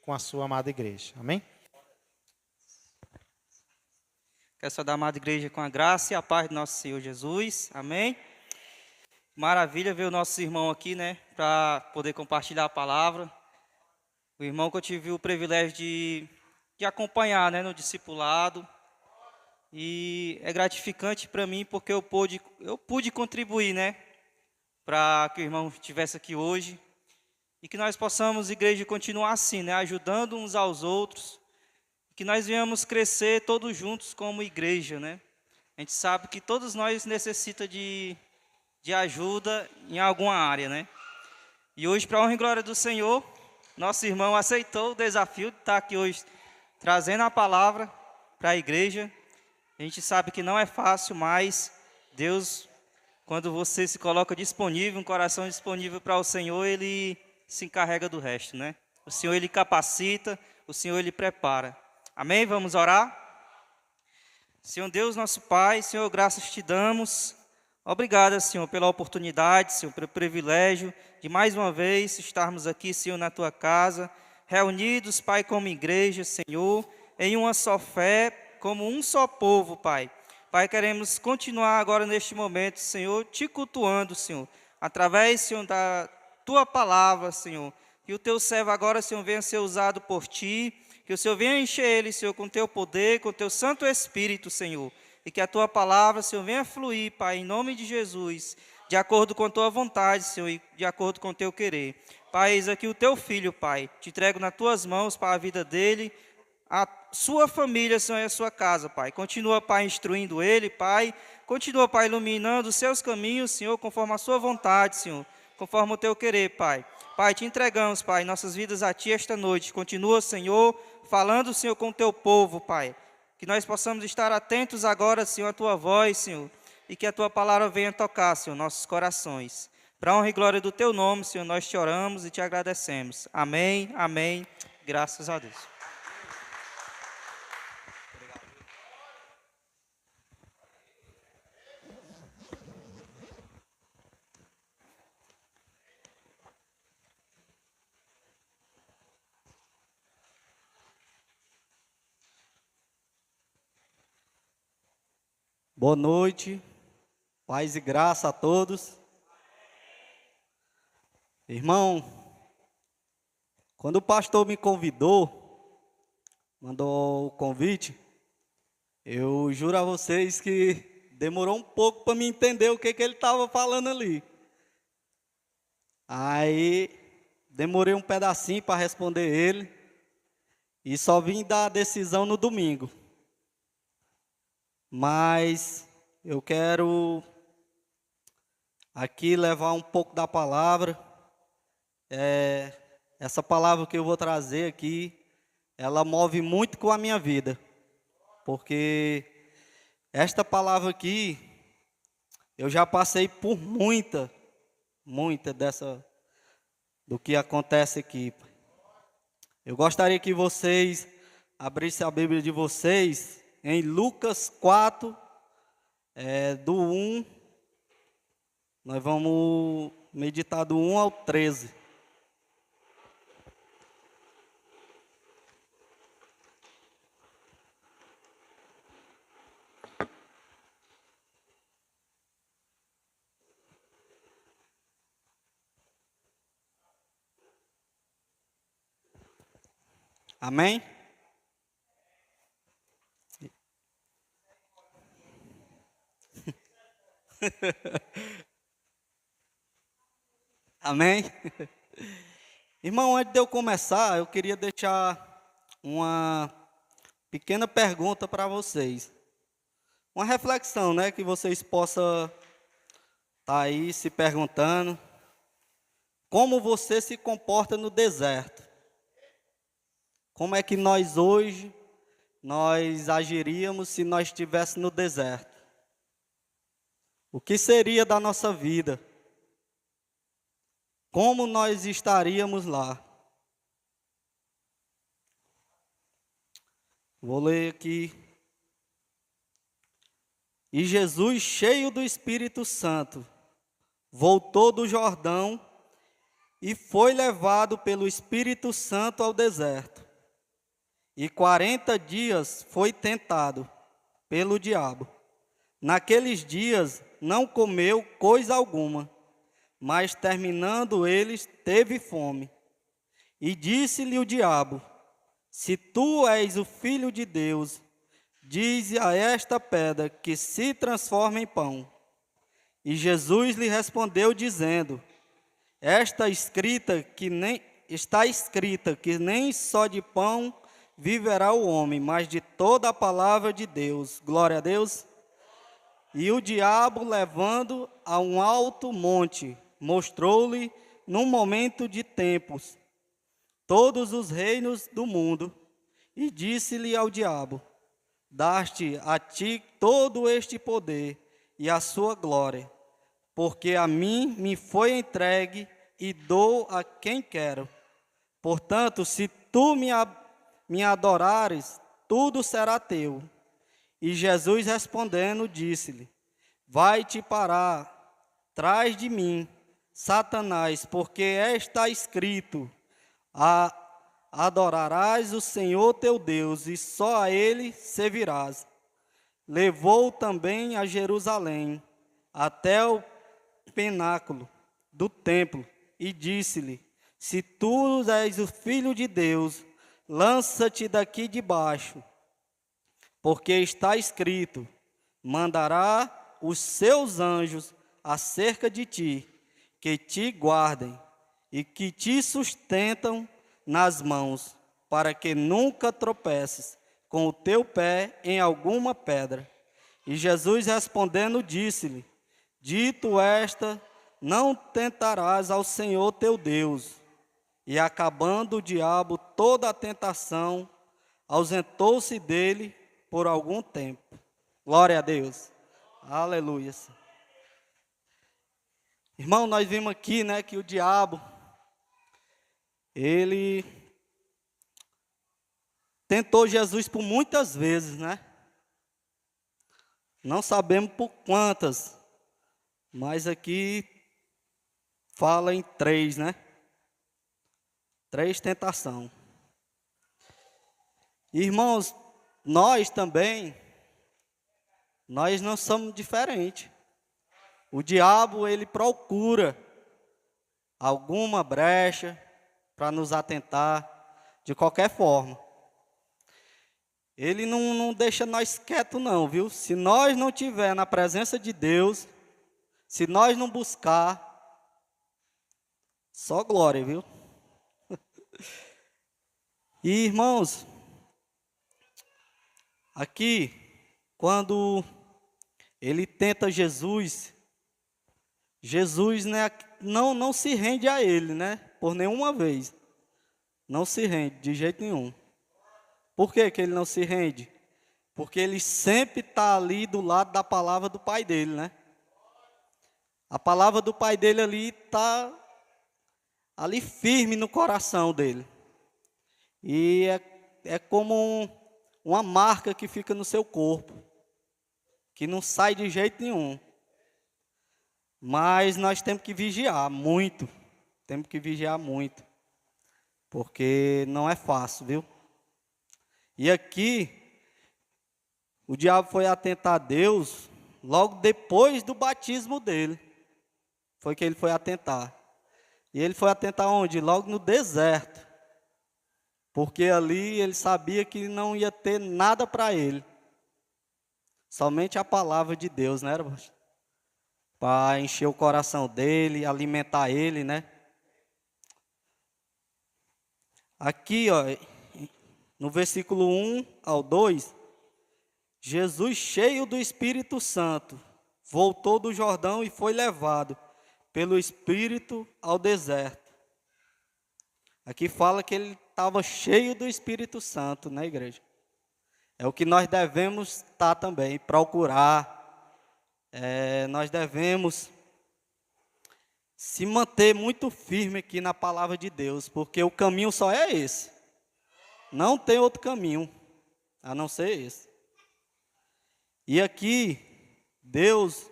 com a sua amada igreja. Amém? Quero saudar a amada igreja com a graça e a paz do nosso Senhor Jesus. Amém? Maravilha ver o nosso irmão aqui, né? Para poder compartilhar a palavra. O irmão que eu tive o privilégio de acompanhar, né? No discipulado. E é gratificante para mim porque eu pude contribuir, né? Para que o irmão estivesse aqui hoje. E que nós possamos, igreja, continuar assim, né? Ajudando uns aos outros. Que nós venhamos crescer todos juntos como igreja, né? A gente sabe que todos nós necessitamos de ajuda em alguma área, né? E hoje, para a honra e glória do Senhor, nosso irmão aceitou o desafio de estar aqui hoje trazendo a palavra para a igreja. A gente sabe que não é fácil, mas Deus, quando você se coloca disponível, um coração disponível para o Senhor, Ele se encarrega do resto, né? O Senhor, Ele capacita, o Senhor, Ele prepara. Amém? Vamos orar? Senhor Deus, nosso Pai, Senhor, graças te damos. Obrigado, Senhor, pela oportunidade, Senhor, pelo privilégio de mais uma vez estarmos aqui, Senhor, na tua casa, reunidos, Pai, como igreja, Senhor, em uma só fé, como um só povo, Pai. Pai, queremos continuar agora neste momento, Senhor, te cultuando, Senhor, através, Senhor, da tua palavra, Senhor. Que o teu servo agora, Senhor, venha ser usado por ti, que o Senhor venha encher ele, Senhor, com teu poder, com teu Santo Espírito, Senhor. E que a tua palavra, Senhor, venha fluir, Pai, em nome de Jesus, de acordo com a tua vontade, Senhor, e de acordo com o teu querer. Pai, eis aqui o teu filho, Pai. Te entrego nas tuas mãos para a vida dele, a sua família, Senhor, e a sua casa, Pai. Continua, Pai, instruindo ele, Pai. Continua, Pai, iluminando os seus caminhos, Senhor, conforme a sua vontade, Senhor, conforme o teu querer, Pai. Pai, te entregamos, Pai, nossas vidas a ti esta noite. Continua, Senhor, falando, Senhor, com o teu povo, Pai. Que nós possamos estar atentos agora, Senhor, à tua voz, Senhor, e que a tua palavra venha tocar, Senhor, nossos corações. Para a honra e glória do teu nome, Senhor, nós te oramos e te agradecemos. Amém, amém. Graças a Deus. Boa noite, paz e graça a todos. Irmão, quando o pastor me convidou, mandou o convite, eu juro a vocês que demorou um pouco para me entender o que ele estava falando ali. Aí, demorei um pedacinho para responder ele e só vim dar a decisão no domingo. Mas eu quero aqui levar um pouco da palavra. Essa palavra que eu vou trazer aqui, ela move muito com a minha vida. Porque esta palavra aqui, eu já passei por muita do que acontece aqui. Eu gostaria que vocês abrissem a Bíblia de vocês em Lucas 4, do 1, nós vamos meditar do 1 ao 13. Amém? Amém? Irmão, antes de eu começar, eu queria deixar uma pequena pergunta para vocês. Uma reflexão, né? Que vocês possam estar aí se perguntando. Como você se comporta no deserto? Como é que nós hoje, nós agiríamos se nós estivéssemos no deserto? O que seria da nossa vida? Como nós estaríamos lá? Vou ler aqui. E Jesus, cheio do Espírito Santo, voltou do Jordão e foi levado pelo Espírito Santo ao deserto. E 40 dias foi tentado pelo diabo. Naqueles dias não comeu coisa alguma, mas terminando eles, teve fome. E disse-lhe o diabo: se tu és o Filho de Deus, dize a esta pedra que se transforme em pão. E Jesus lhe respondeu dizendo: está escrita que nem só de pão viverá o homem, mas de toda a palavra de Deus. Glória a Deus. E o diabo, levando a um alto monte, mostrou-lhe, num momento de tempos, todos os reinos do mundo, e disse-lhe ao diabo: dar-te a ti todo este poder e a sua glória, porque a mim me foi entregue e dou a quem quero. Portanto, se tu me adorares, tudo será teu. E Jesus respondendo, disse-lhe: vai-te parar, trás de mim, Satanás, porque está escrito: adorarás o Senhor teu Deus, e só a Ele servirás. Levou também a Jerusalém, até o pináculo do templo, e disse-lhe: se tu és o Filho de Deus, lança-te daqui de baixo, porque está escrito: mandará os seus anjos acerca de ti, que te guardem e que te sustentam nas mãos, para que nunca tropeces com o teu pé em alguma pedra. E Jesus respondendo disse-lhe: dito esta, não tentarás ao Senhor teu Deus. E acabando o diabo toda a tentação, ausentou-se dele por algum tempo. Glória a Deus. Aleluia. Irmão, nós vimos aqui, né, que o diabo, ele tentou Jesus por muitas vezes, né? Não sabemos por quantas, mas aqui fala em 3, né? 3 tentações. Irmãos, nós também, nós não somos diferentes. O diabo, ele procura alguma brecha para nos atentar de qualquer forma. Ele não deixa nós quietos não, viu? Se nós não estiver na presença de Deus, se nós não buscar, só glória, viu? E irmãos, aqui, quando ele tenta Jesus, né, não se rende a ele, né? Por nenhuma vez. Não se rende, de jeito nenhum. Por que ele não se rende? Porque ele sempre está ali do lado da palavra do pai dele, né? A palavra do pai dele ali está ali firme no coração dele. E é como uma marca que fica no seu corpo, que não sai de jeito nenhum. Mas nós temos que vigiar muito, porque não é fácil, viu? E aqui, o diabo foi atentar a Deus logo depois do batismo dele. Foi que ele foi atentar. E ele foi atentar onde? Logo no deserto. Porque ali ele sabia que não ia ter nada para ele. Somente a palavra de Deus, né, irmãos? Para encher o coração dele, alimentar ele, né? Aqui, ó, no versículo 1 ao 2, Jesus, cheio do Espírito Santo, voltou do Jordão e foi levado pelo Espírito ao deserto. Aqui fala que ele estava cheio do Espírito Santo, né, igreja? É o que nós devemos estar também, procurar. Nós devemos se manter muito firme aqui na palavra de Deus, porque o caminho só é esse. Não tem outro caminho, a não ser esse. E aqui, Deus,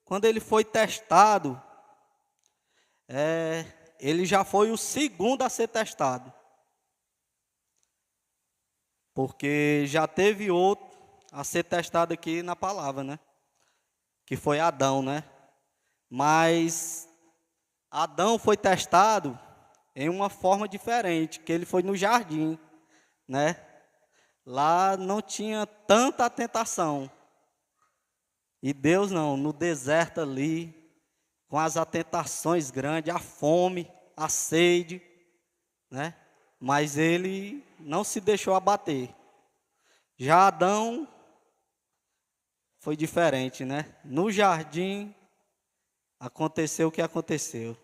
quando ele foi testado, ele já foi o segundo a ser testado. Porque já teve outro a ser testado aqui na palavra, né? Que foi Adão, né? Mas Adão foi testado em uma forma diferente, que ele foi no jardim, né? Lá não tinha tanta tentação. E Deus não, no deserto ali, com as tentações grandes, a fome, a sede, né? Mas ele não se deixou abater. Já Adão foi diferente, né? No jardim aconteceu o que aconteceu.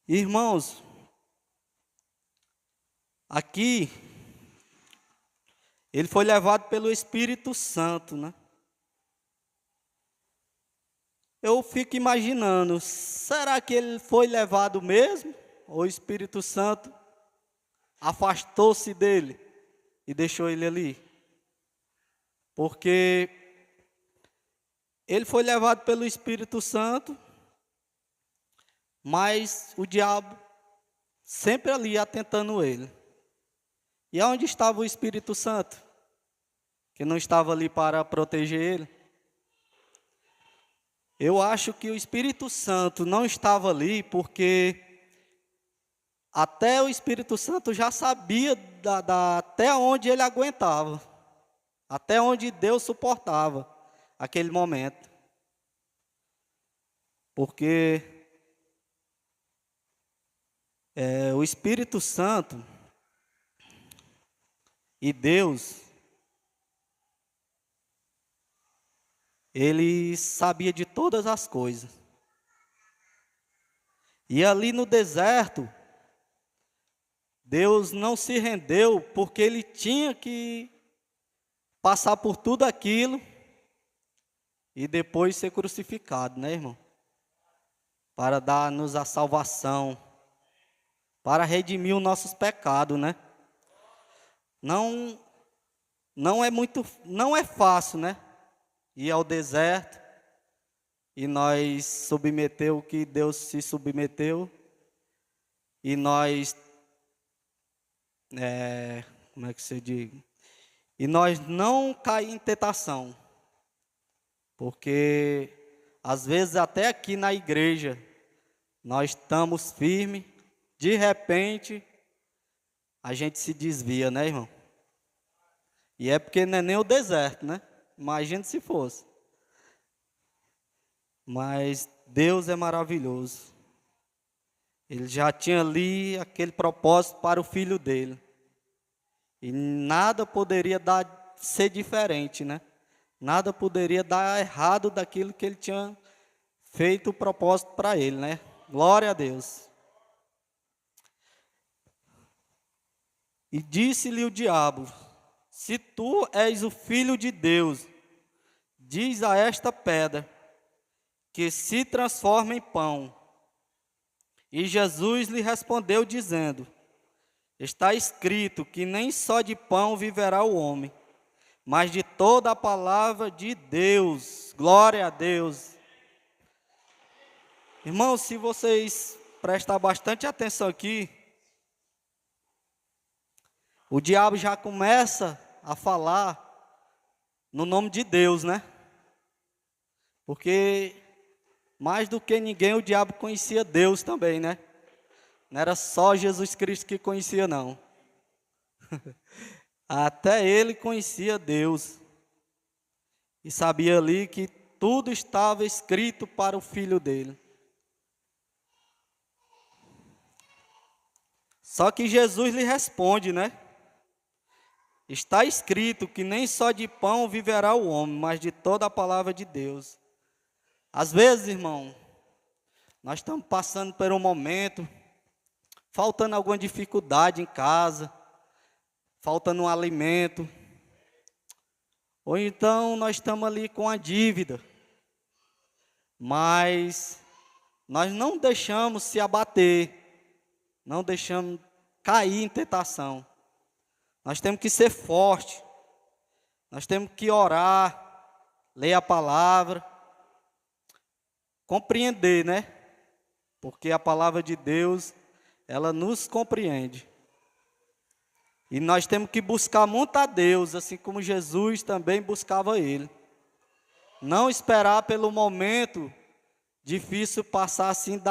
Irmãos, aqui ele foi levado pelo Espírito Santo, né? Eu fico imaginando, será que ele foi levado mesmo? Ou o Espírito Santo afastou-se dele e deixou ele ali? Porque ele foi levado pelo Espírito Santo, mas o diabo sempre ali atentando ele. E aonde estava o Espírito Santo? Que não estava ali para proteger ele? Eu acho que o Espírito Santo não estava ali porque até o Espírito Santo já sabia até onde ele aguentava, até onde Deus suportava aquele momento. Porque o Espírito Santo e Deus, ele sabia de todas as coisas. E ali no deserto, Deus não se rendeu porque ele tinha que passar por tudo aquilo e depois ser crucificado, né, irmão? Para dar-nos a salvação, para redimir os nossos pecados, né? Não é fácil, né? Ir ao deserto e nós submeter o que Deus se submeteu e nós, como é que se diz? E nós não cair em tentação, porque às vezes até aqui na igreja nós estamos firmes, de repente a gente se desvia, né, irmão? E é porque não é nem o deserto, né? Imagina se fosse. Mas Deus é maravilhoso. Ele já tinha ali aquele propósito para o filho dele. E nada poderia ser diferente, né? Nada poderia dar errado daquilo que ele tinha feito o propósito para ele, né? Glória a Deus. E disse-lhe o diabo: se tu és o filho de Deus, diz a esta pedra que se transforme em pão. E Jesus lhe respondeu dizendo: está escrito que nem só de pão viverá o homem, mas de toda a palavra de Deus. Glória a Deus. Irmãos, se vocês prestar bastante atenção aqui, o diabo já começa a falar no nome de Deus, né? Porque mais do que ninguém o diabo conhecia Deus também, né? Não era só Jesus Cristo que conhecia, não. Até ele conhecia Deus. E sabia ali que tudo estava escrito para o filho dele. Só que Jesus lhe responde, né? Está escrito que nem só de pão viverá o homem, mas de toda a palavra de Deus. Às vezes, irmão, nós estamos passando por um momento, faltando alguma dificuldade em casa, faltando um alimento, ou então nós estamos ali com a dívida, mas nós não deixamos se abater, não deixamos cair em tentação. Nós temos que ser fortes, nós temos que orar, ler a palavra, compreender, né? porque a palavra de Deus, ela nos compreende. E nós temos que buscar muito a Deus, assim como Jesus também buscava Ele. Não esperar pelo momento difícil passar assim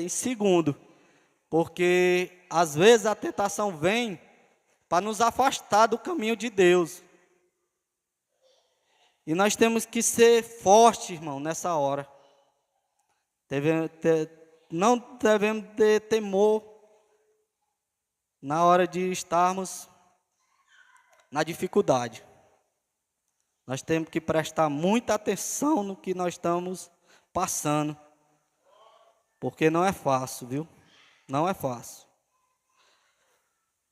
em segundo, porque às vezes a tentação vem para nos afastar do caminho de Deus. E nós temos que ser fortes, irmão, nessa hora. Não devemos ter temor na hora de estarmos na dificuldade. Nós temos que prestar muita atenção no que nós estamos passando, porque não é fácil, viu? Não é fácil.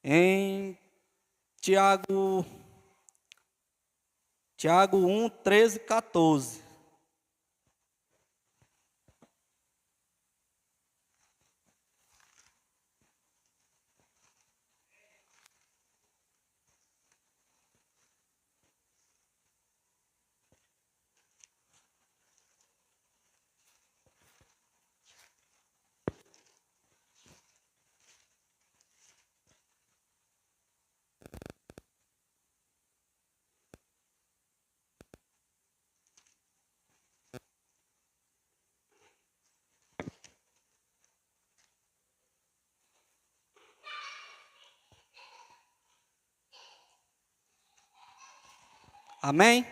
Em Tiago 1, 13, 14. Amém?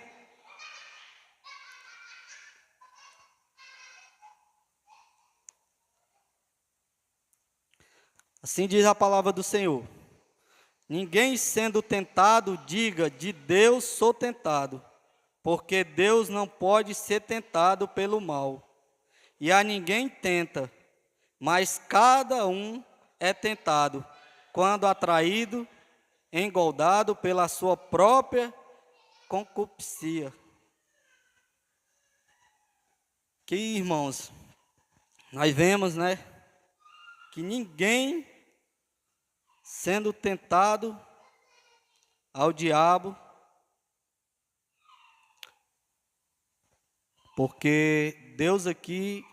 Assim diz a palavra do Senhor. Ninguém sendo tentado, diga, de Deus sou tentado, porque Deus não pode ser tentado pelo mal. E a ninguém tenta, mas cada um é tentado, quando atraído, engoldado pela sua própria concupiscência. Que, irmãos, nós vemos, né, que ninguém sendo tentado ao diabo, porque Deus aqui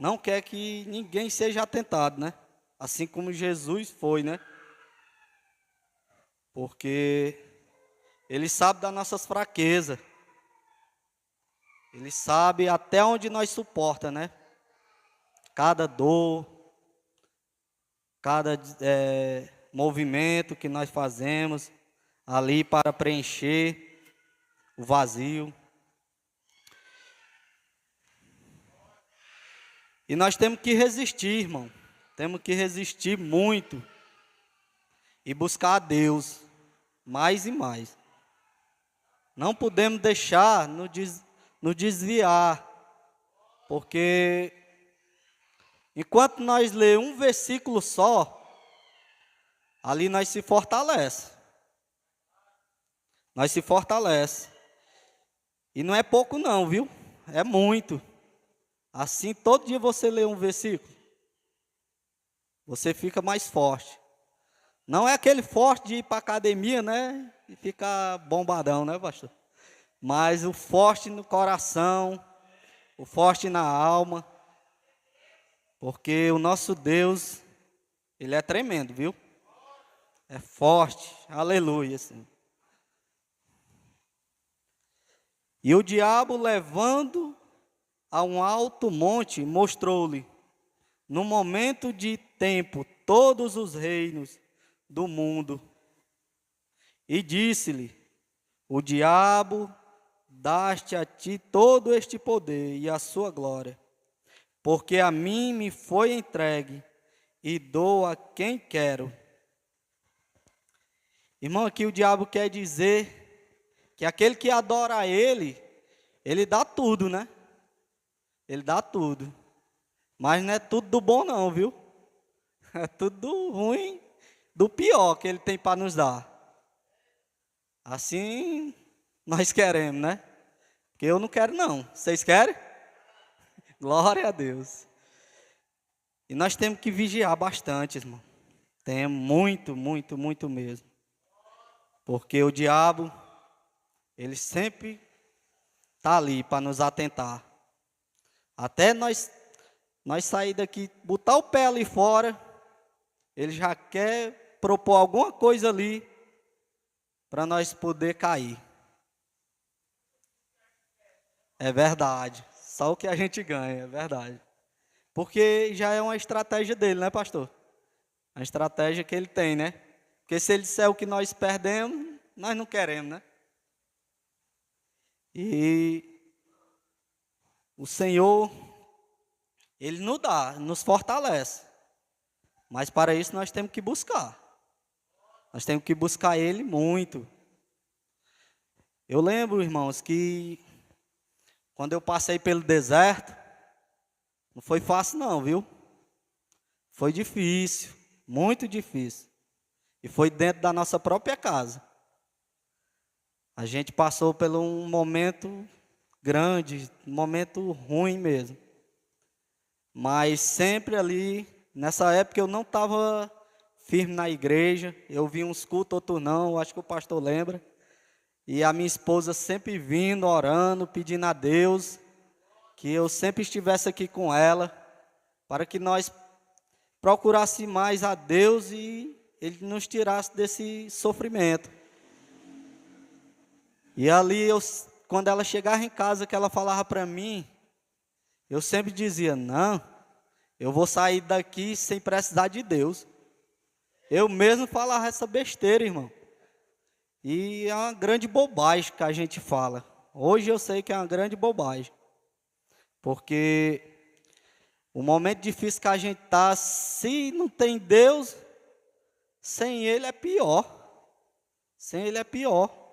não quer que ninguém seja atentado, né? Assim como Jesus foi, né? Porque Ele sabe das nossas fraquezas. Ele sabe até onde nós suporta, né? Cada dor, cada movimento que nós fazemos ali para preencher o vazio. E nós temos que resistir, irmão. Temos que resistir muito e buscar a Deus mais e mais. Não podemos deixar nos desviar, porque enquanto nós lemos um versículo só, ali nós se fortalece. Nós se fortalece. E não é pouco não, viu? É muito. Assim, todo dia você lê um versículo, você fica mais forte. Não é aquele forte de ir para a academia, né? E ficar bombadão, né, pastor? Mas o forte no coração, o forte na alma. Porque o nosso Deus, Ele é tremendo, viu? É forte, aleluia, Senhor. E o diabo, levando a um alto monte, mostrou-lhe, no momento de tempo, todos os reinos do mundo. E disse-lhe, o diabo, daste a ti todo este poder e a sua glória, porque a mim me foi entregue e dou a quem quero. Irmão, aqui o diabo quer dizer que aquele que adora a ele, ele dá tudo, né? Ele dá tudo. Mas não é tudo do bom não, viu? É tudo do ruim, do pior que ele tem para nos dar. Assim nós queremos, né? Porque eu não quero não. Vocês querem? Glória a Deus. E nós temos que vigiar bastante, irmão. Temos muito, muito, muito mesmo. Porque o diabo, ele sempre está ali para nos atentar. Até nós nós sair daqui, botar o pé ali fora, ele já quer propor alguma coisa ali para nós poder cair. É verdade. Só o que a gente ganha, é verdade. Porque já é uma estratégia dele, né, pastor? A estratégia que ele tem, né? Porque se ele disser o que nós perdemos, nós não queremos, né? E o Senhor, Ele nos dá, nos fortalece. Mas para isso nós temos que buscar. Nós temos que buscar Ele muito. Eu lembro, irmãos, que quando eu passei pelo deserto, não foi fácil não, viu? Foi difícil, muito difícil. E foi dentro da nossa própria casa. A gente passou por um momento grande, um momento ruim mesmo. Mas sempre ali, nessa época eu não estava firme na igreja. Eu vi uns cultos, outros não, acho que o pastor lembra. E a minha esposa sempre vindo, orando, pedindo a Deus que eu sempre estivesse aqui com ela, para que nós procurasse mais a Deus e Ele nos tirasse desse sofrimento. E ali, quando ela chegava em casa, que ela falava para mim, eu sempre dizia, não, eu vou sair daqui sem precisar de Deus. Eu mesmo falava essa besteira, irmão. E é uma grande bobagem que a gente fala. Hoje eu sei que é uma grande bobagem. Porque o momento difícil que a gente está, se não tem Deus, sem Ele é pior. Sem Ele é pior.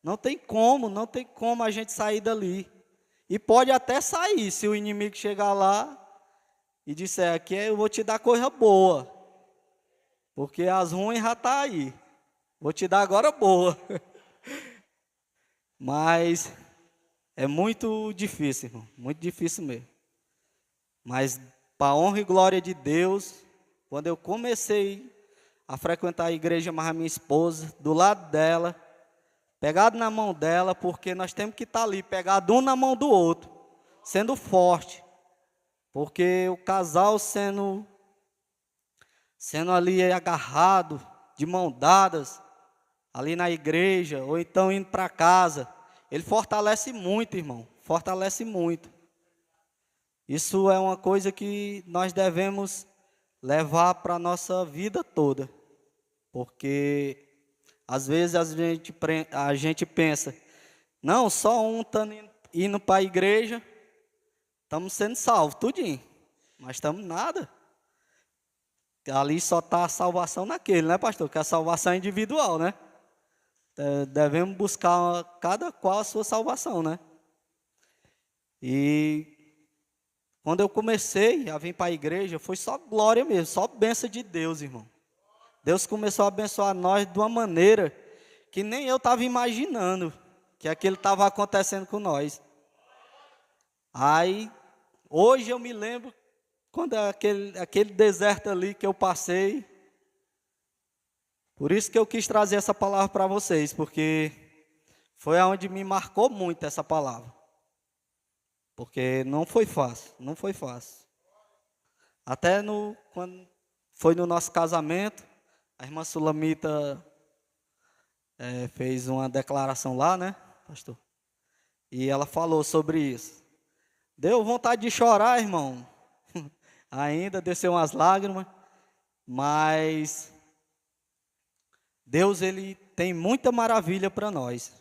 Não tem como a gente sair dali. E pode até sair, se o inimigo chegar lá e disser, aqui eu vou te dar coisa boa. Porque as ruins já estão aí. Vou te dar agora boa. Mas é muito difícil, irmão. Muito difícil mesmo. Mas, para a honra e glória de Deus, quando eu comecei a frequentar a igreja, mais a minha esposa, do lado dela, pegado na mão dela, porque nós temos que estar ali, pegado um na mão do outro, sendo forte. Porque o casal sendo ali agarrado, de mão dadas, ali na igreja, ou então indo para casa, ele fortalece muito, irmão, fortalece muito. Isso é uma coisa que nós devemos levar para a nossa vida toda, porque às vezes a gente pensa, não, só um está indo para a igreja, estamos sendo salvos, tudinho, mas estamos nada. Ali só está a salvação naquele, né, pastor? Que é a salvação individual, né? Devemos buscar cada qual a sua salvação, né? E quando eu comecei a vir para a igreja, foi só glória mesmo, só bênção de Deus, irmão. Deus começou a abençoar nós de uma maneira que nem eu estava imaginando que aquilo estava acontecendo com nós. Aí, hoje eu me lembro, quando aquele deserto ali que eu passei, por isso que eu quis trazer essa palavra para vocês, porque foi aonde me marcou muito essa palavra. Porque não foi fácil, não foi fácil. Até quando foi no nosso casamento, a irmã Sulamita fez uma declaração lá, né, pastor? E ela falou sobre isso. Deu vontade de chorar, irmão. Ainda desceu umas lágrimas, mas Deus, Ele tem muita maravilha para nós.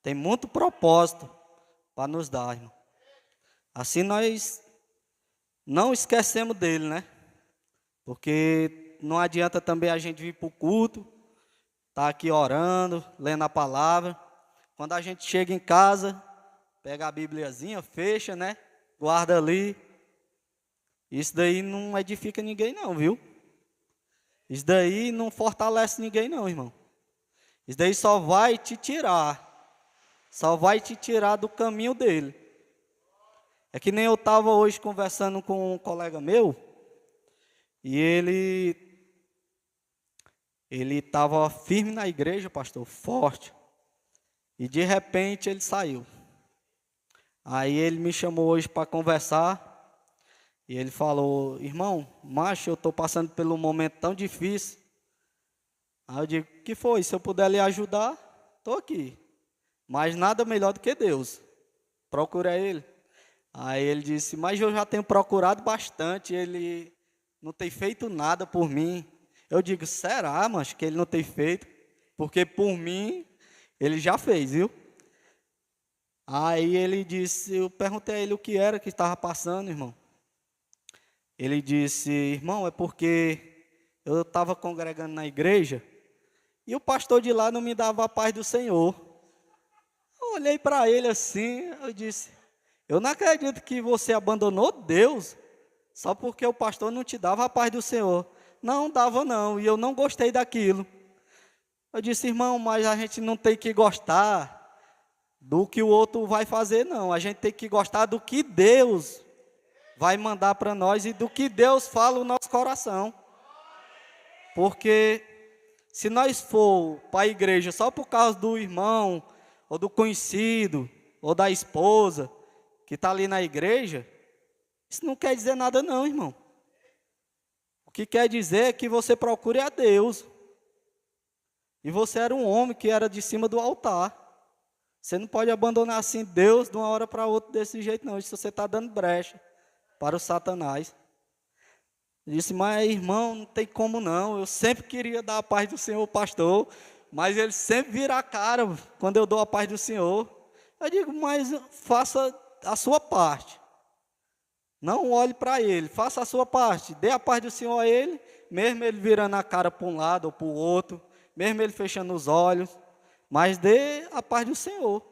Tem muito propósito para nos dar, irmão. Assim nós não esquecemos dele, né? Porque não adianta também a gente vir para o culto, estar aqui orando, lendo a palavra. Quando a gente chega em casa, pega a Bibliazinha, fecha, né? Guarda ali. Isso daí não edifica ninguém não, viu? Isso daí não fortalece ninguém não, irmão. Isso daí só vai te tirar. Só vai te tirar do caminho dele. É que nem eu estava hoje conversando com um colega meu. E ele estava firme na igreja, pastor, forte. E de repente ele saiu. Aí ele me chamou hoje para conversar. E ele falou: irmão, macho, eu estou passando por um momento tão difícil. Aí eu digo: que foi? Se eu puder lhe ajudar, estou aqui. Mas nada melhor do que Deus. Procura Ele. Aí ele disse: mas eu já tenho procurado bastante, Ele não tem feito nada por mim. Eu digo: será, macho, que Ele não tem feito? Porque por mim, Ele já fez, viu? Aí ele disse, eu perguntei a ele o que era que estava passando, irmão. Ele disse: irmão, é porque eu estava congregando na igreja e o pastor de lá não me dava a paz do Senhor. Eu olhei para ele assim, eu disse: eu não acredito que você abandonou Deus só porque o pastor não te dava a paz do Senhor. Não dava não, e eu não gostei daquilo. Eu disse: irmão, mas a gente não tem que gostar do que o outro vai fazer, não. A gente tem que gostar do que Deus vai mandar para nós e do que Deus fala no nosso coração. Porque se nós for para a igreja só por causa do irmão, ou do conhecido, ou da esposa, que está ali na igreja, isso não quer dizer nada não, irmão. O que quer dizer é que você procure a Deus. E você era um homem que era de cima do altar. Você não pode abandonar assim Deus de uma hora para outra desse jeito não. Isso você está dando brecha para o Satanás. Eu disse: mas irmão, não tem como não. Eu sempre queria dar a paz do Senhor ao pastor, mas ele sempre vira a cara quando eu dou a paz do Senhor. Eu digo: mas faça a sua parte. Não olhe para ele, faça a sua parte. Dê a paz do Senhor a ele, mesmo ele virando a cara para um lado ou para o outro, mesmo ele fechando os olhos, mas dê a paz do Senhor.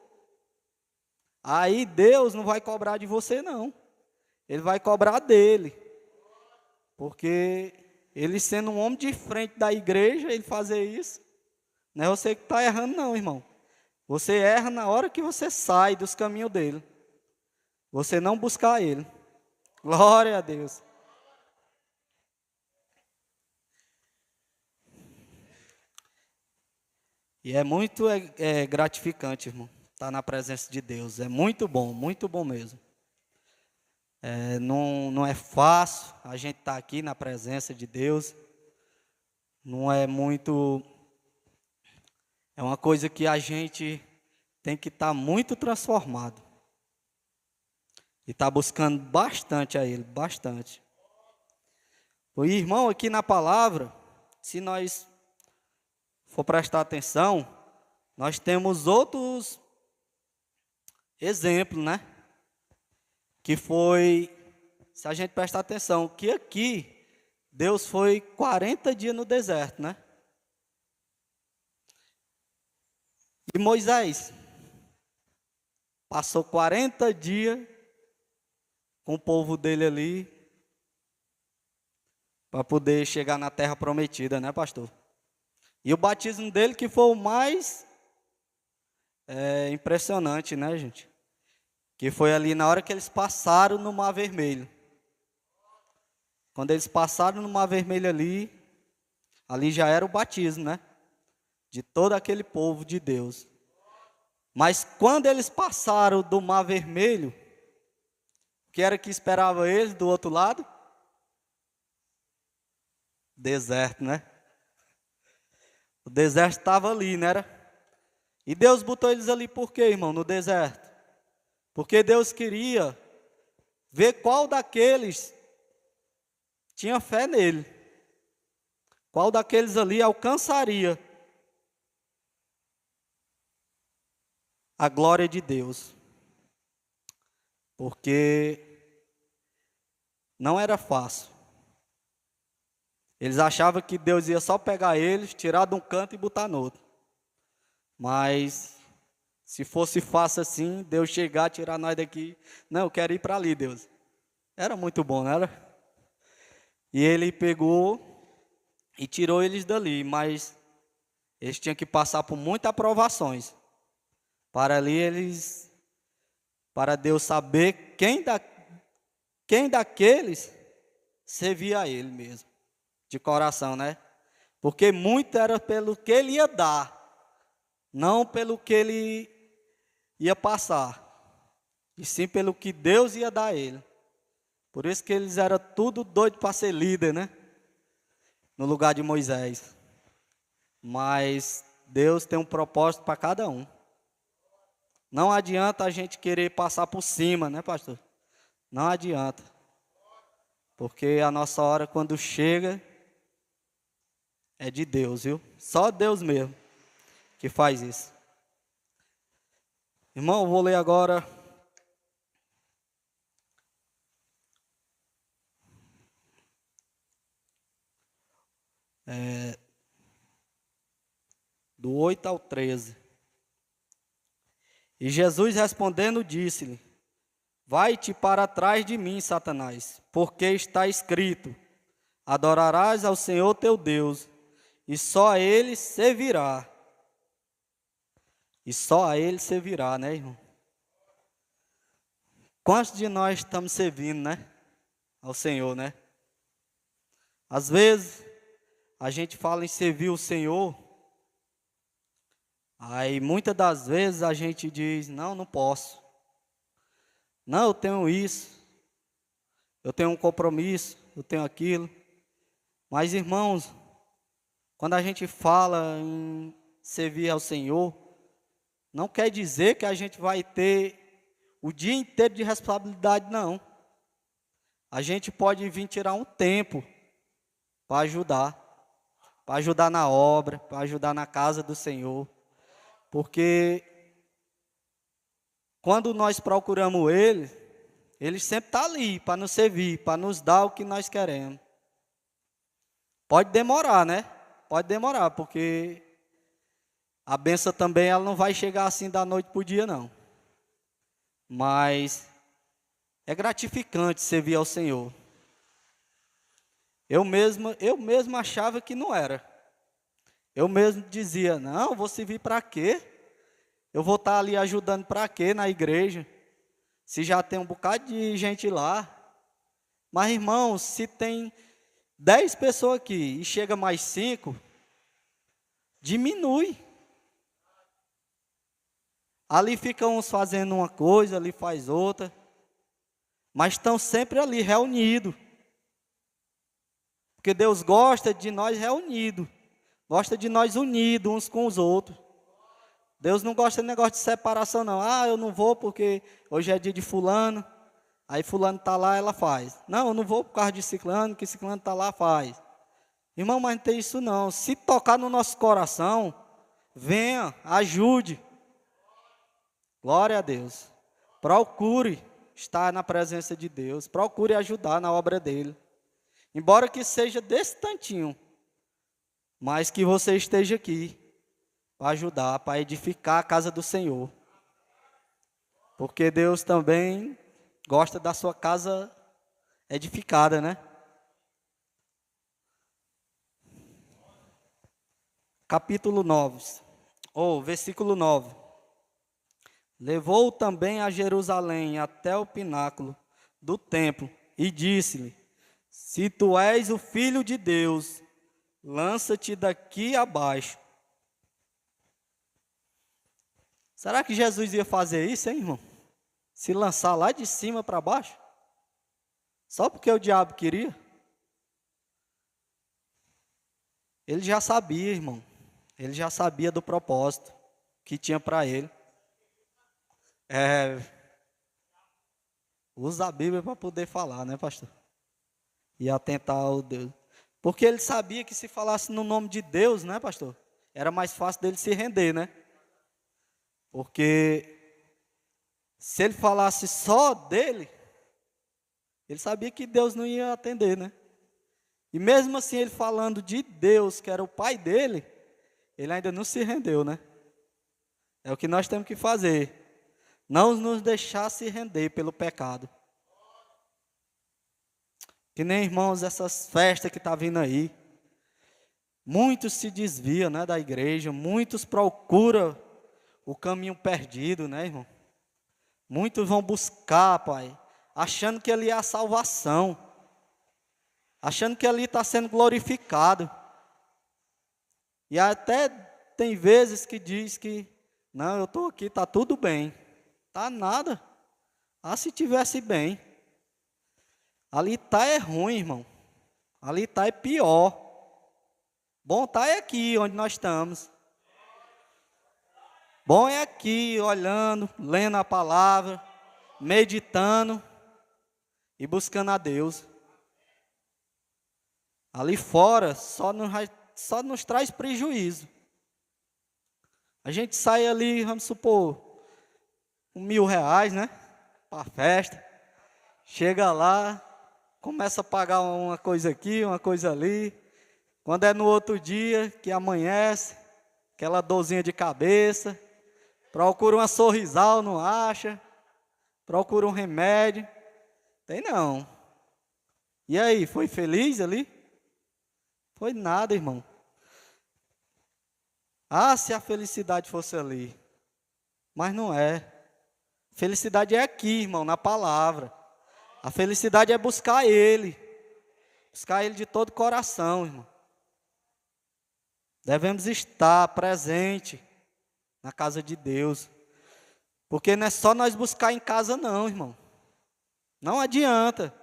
Aí Deus não vai cobrar de você não. Ele vai cobrar dele. Porque ele sendo um homem de frente da igreja, ele fazer isso, não é você que está errando não, irmão. Você erra na hora que você sai dos caminhos dele. Você não buscar ele. Glória a Deus. E é muito gratificante, irmão, estar na presença de Deus. É muito bom mesmo. Não é fácil a gente estar aqui na presença de Deus. Não é muito... É uma coisa que a gente tem que estar muito transformado. E estar buscando bastante a Ele, bastante. O irmão, aqui na palavra, se nós for prestar atenção, nós temos outros exemplos, né? Que foi, se a gente prestar atenção, que aqui Deus foi 40 dias no deserto, né? E Moisés passou 40 dias com o povo dele ali para poder chegar na terra prometida, né, pastor? E o batismo dele que foi o mais impressionante, né, gente? Que foi ali na hora que eles passaram no Mar Vermelho. Quando eles passaram no Mar Vermelho ali já era o batismo, né? De todo aquele povo de Deus. Mas quando eles passaram do Mar Vermelho, o que era que esperava eles do outro lado? Deserto, né? O deserto estava ali, não era? E Deus botou eles ali por quê, irmão, no deserto? Porque Deus queria ver qual daqueles tinha fé nele. Qual daqueles ali alcançaria a glória de Deus. Porque não era fácil. Eles achavam que Deus ia só pegar eles, tirar de um canto e botar no outro. Mas se fosse fácil assim, Deus chegar, tirar nós daqui. Não, eu quero ir para ali, Deus. Era muito bom, não era? E ele pegou e tirou eles dali, mas eles tinham que passar por muitas aprovações. Para Deus saber quem daqueles servia a ele mesmo. De coração, né? Porque muito era pelo que ele ia dar, não pelo que ele ia passar, e sim pelo que Deus ia dar a ele. Por isso que eles eram tudo doido para ser líder, né? No lugar de Moisés. Mas Deus tem um propósito para cada um. Não adianta a gente querer passar por cima, né, pastor? Não adianta. Porque a nossa hora, quando chega, é de Deus, viu? Só Deus mesmo que faz isso. Irmão, eu vou ler agora do 8 ao 13. E Jesus respondendo disse-lhe: Vai-te para trás de mim, Satanás, porque está escrito: Adorarás ao Senhor teu Deus, e só a Ele servirá. E só a Ele servirá, né, irmão? Quantos de nós estamos servindo, né? Ao Senhor, né? Às vezes, a gente fala em servir o Senhor, aí muitas das vezes a gente diz: Não, não posso. Não, eu tenho isso. Eu tenho um compromisso, eu tenho aquilo. Mas, irmãos, quando a gente fala em servir ao Senhor, não quer dizer que a gente vai ter o dia inteiro de responsabilidade, não. A gente pode vir tirar um tempo para ajudar na obra, para ajudar na casa do Senhor. Porque quando nós procuramos Ele, Ele sempre está ali para nos servir, para nos dar o que nós queremos. Pode demorar, né? Pode demorar, porque a bênção também ela não vai chegar assim da noite para o dia, não. Mas é gratificante servir ao Senhor. Eu mesmo achava que não era. Eu mesmo dizia: não, vou servir para quê? Eu vou estar ali ajudando para quê na igreja? Se já tem um bocado de gente lá. Mas, irmãos, se tem 10 pessoas aqui e chega mais 5, diminui. Ali ficam uns fazendo uma coisa, ali faz outra. Mas estão sempre ali reunidos. Porque Deus gosta de nós reunidos. Gosta de nós unidos uns com os outros. Deus não gosta de negócio de separação, não. Ah, eu não vou porque hoje é dia de fulano. Aí fulano está lá, ela faz. Não, eu não vou por causa de ciclano, que ciclano está lá, faz. Irmão, mas não tem isso não. Se tocar no nosso coração, venha, ajude. Glória a Deus. Procure estar na presença de Deus. Procure ajudar na obra dele. Embora que seja desse tantinho. Mas que você esteja aqui para ajudar, para edificar a casa do Senhor. Porque Deus também gosta da sua casa edificada, né? Capítulo 9, versículo 9. Levou-o também a Jerusalém até o pináculo do templo e disse-lhe: Se tu és o Filho de Deus, lança-te daqui abaixo. Será que Jesus ia fazer isso, hein, irmão? Se lançar lá de cima para baixo? Só porque o diabo queria? Ele já sabia, irmão. Ele já sabia do propósito que tinha para ele. Usa a Bíblia para poder falar, né, pastor? E atentar ao Deus. Porque ele sabia que se falasse no nome de Deus, né, pastor? Era mais fácil dele se render, né? Porque se ele falasse só dele, ele sabia que Deus não ia atender, né? E mesmo assim, ele falando de Deus, que era o pai dele, ele ainda não se rendeu, né? É o que nós temos que fazer. Não nos deixar se render pelo pecado. Que nem, irmãos, essas festas que estão vindo aí. Muitos se desviam, né, da igreja. Muitos procuram o caminho perdido, né, irmão? Muitos vão buscar, pai, achando que ali é a salvação. Achando que ali está sendo glorificado. E até tem vezes que diz que, não, eu estou aqui, está tudo bem. Tá nada. Ah, se tivesse bem. Ali tá é ruim, irmão. Ali tá é pior. Bom tá é aqui onde nós estamos. Bom é aqui, olhando, lendo a palavra, meditando e buscando a Deus. Ali fora só nos traz prejuízo. A gente sai ali, vamos supor, com R$ 1.000, né? Para festa. Chega lá, começa a pagar uma coisa aqui, uma coisa ali. Quando é no outro dia, que amanhece, aquela dorzinha de cabeça, procura uma sorrisal, não acha, procura um remédio. Tem não. E aí, foi feliz ali? Foi nada, irmão. Ah, se a felicidade fosse ali. Mas não é. Felicidade é aqui, irmão, na palavra. A felicidade é buscar Ele. Buscar Ele de todo o coração, irmão. Devemos estar presente na casa de Deus. Porque não é só nós buscar em casa não, irmão. Não adianta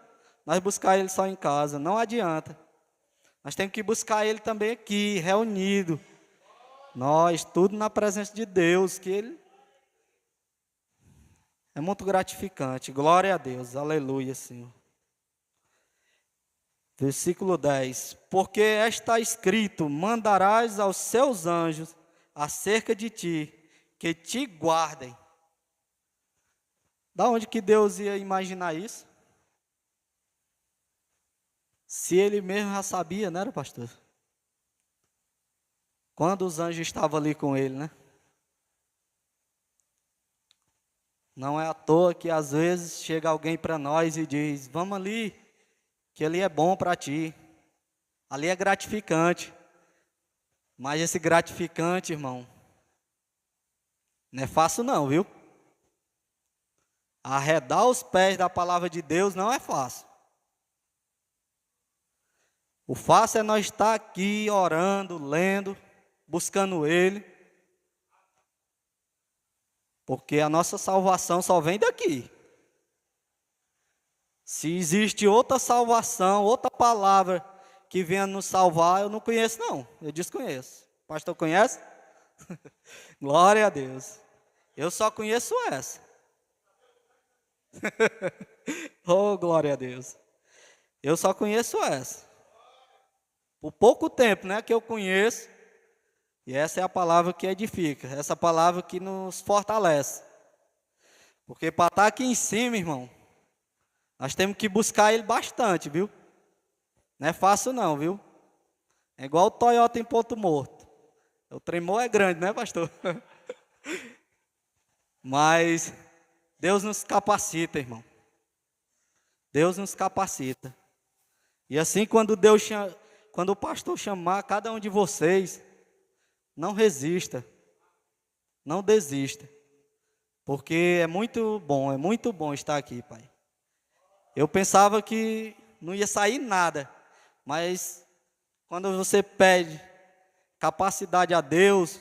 nós buscar Ele só em casa, não adianta. Nós temos que buscar Ele também aqui, reunido. Nós, tudo na presença de Deus, que Ele é muito gratificante. Glória a Deus, aleluia, Senhor. Versículo 10. Porque está escrito, mandarás aos seus anjos acerca de ti, que te guardem. Da onde que Deus ia imaginar isso? Se Ele mesmo já sabia, não era, pastor? Quando os anjos estavam ali com Ele, né? Não é à toa que às vezes chega alguém para nós e diz, vamos ali, que ali é bom para ti. Ali é gratificante. Mas esse gratificante, irmão, não é fácil não, viu? Arredar os pés da palavra de Deus não é fácil. O fácil é nós estar aqui orando, lendo, buscando Ele. Porque a nossa salvação só vem daqui. Se existe outra salvação, outra palavra que venha nos salvar, eu não conheço não, eu desconheço. O pastor conhece? Glória a Deus. Eu só conheço essa. Oh, glória a Deus. Eu só conheço essa. Por pouco tempo, né, que eu conheço. E essa é a palavra que edifica, essa palavra que nos fortalece. Porque para estar aqui em cima, irmão, nós temos que buscar Ele bastante, viu? Não é fácil não, viu? É igual o Toyota em Ponto Morto. O tremor é grande, né, pastor? Mas Deus nos capacita, irmão. Deus nos capacita. E assim, quando o pastor chamar cada um de vocês, não resista, não desista, porque é muito bom estar aqui, Pai. Eu pensava que não ia sair nada, mas quando você pede capacidade a Deus,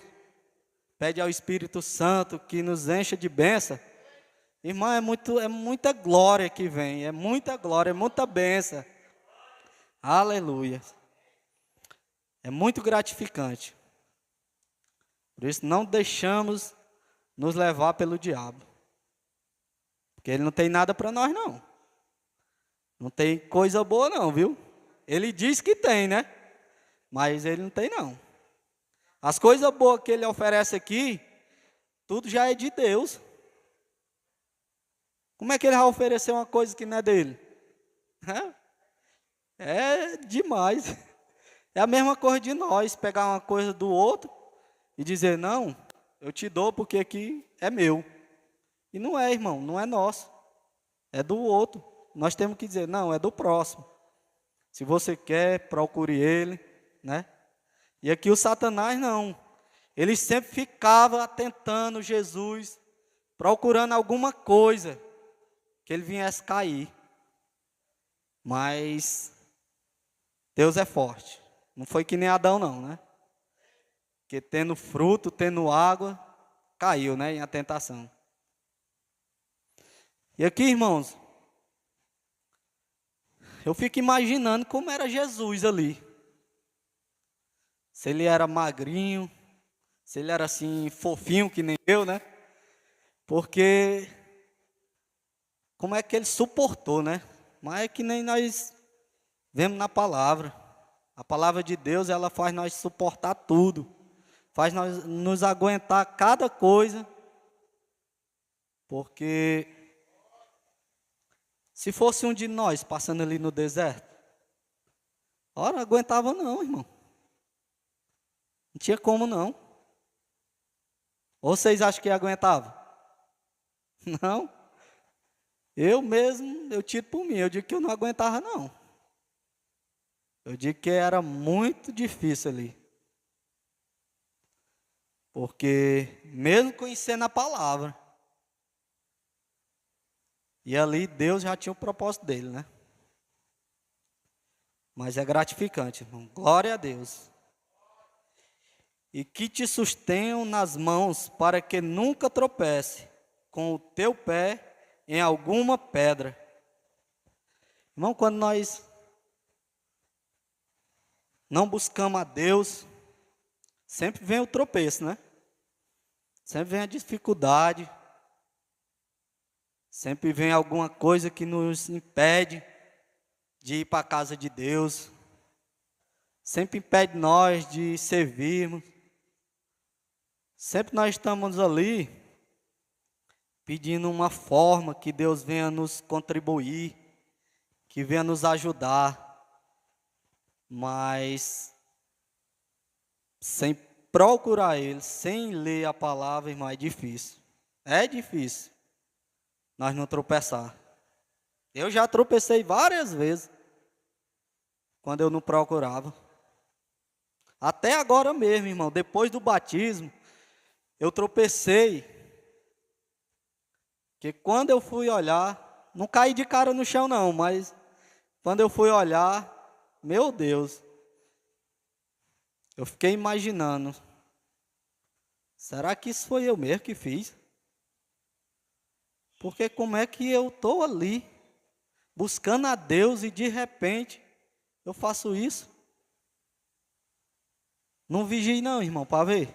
pede ao Espírito Santo que nos encha de bênção, irmão, é muita glória que vem, é muita glória, é muita bênção. Aleluia. É muito gratificante. Por isso, não deixamos nos levar pelo diabo. Porque ele não tem nada para nós, não. Não tem coisa boa, não, viu? Ele diz que tem, né? Mas ele não tem, não. As coisas boas que ele oferece aqui, tudo já é de Deus. Como é que ele vai oferecer uma coisa que não é dele? É demais. É a mesma coisa de nós, pegar uma coisa do outro e dizer, não, eu te dou porque aqui é meu. E não é, irmão, não é nosso. É do outro. Nós temos que dizer, não, é do próximo. Se você quer, procure ele, né? E aqui o Satanás não. Ele sempre ficava tentando Jesus, procurando alguma coisa que ele viesse cair. Mas Deus é forte. Não foi que nem Adão não, né? Que tendo fruto, tendo água, caiu, né, em a tentação. E aqui, irmãos, eu fico imaginando como era Jesus ali. Se ele era magrinho, se ele era assim fofinho que nem eu, né? Porque como é que ele suportou, né? Mas é que nem nós vemos na palavra. A palavra de Deus, ela faz nós suportar tudo. Faz nós nos aguentar cada coisa. Porque se fosse um de nós passando ali no deserto, ora, não aguentava não, irmão. Não tinha como não. Ou vocês acham que aguentava? Não. Eu mesmo, eu tiro por mim. Eu digo que eu não aguentava não. Eu digo que era muito difícil ali. Porque mesmo conhecendo a palavra, e ali Deus já tinha o propósito dele, né? Mas é gratificante, irmão. Glória a Deus. E que te sustenham nas mãos para que nunca tropece com o teu pé em alguma pedra. Irmão, quando nós não buscamos a Deus, sempre vem o tropeço, né? Sempre vem a dificuldade. Sempre vem alguma coisa que nos impede de ir para a casa de Deus. Sempre impede nós de servirmos. Sempre nós estamos ali pedindo uma forma que Deus venha nos contribuir, que venha nos ajudar. Mas sem procurar Ele, sem ler a palavra, irmão, é difícil. É difícil nós não tropeçar. Eu já tropecei várias vezes quando eu não procurava. Até agora mesmo, irmão, depois do batismo, eu tropecei. Que quando eu fui olhar, não caí de cara no chão não, mas quando eu fui olhar, meu Deus, eu fiquei imaginando, será que isso foi eu mesmo que fiz? Porque como é que eu estou ali, buscando a Deus e de repente eu faço isso? Não vigie não, irmão, para ver.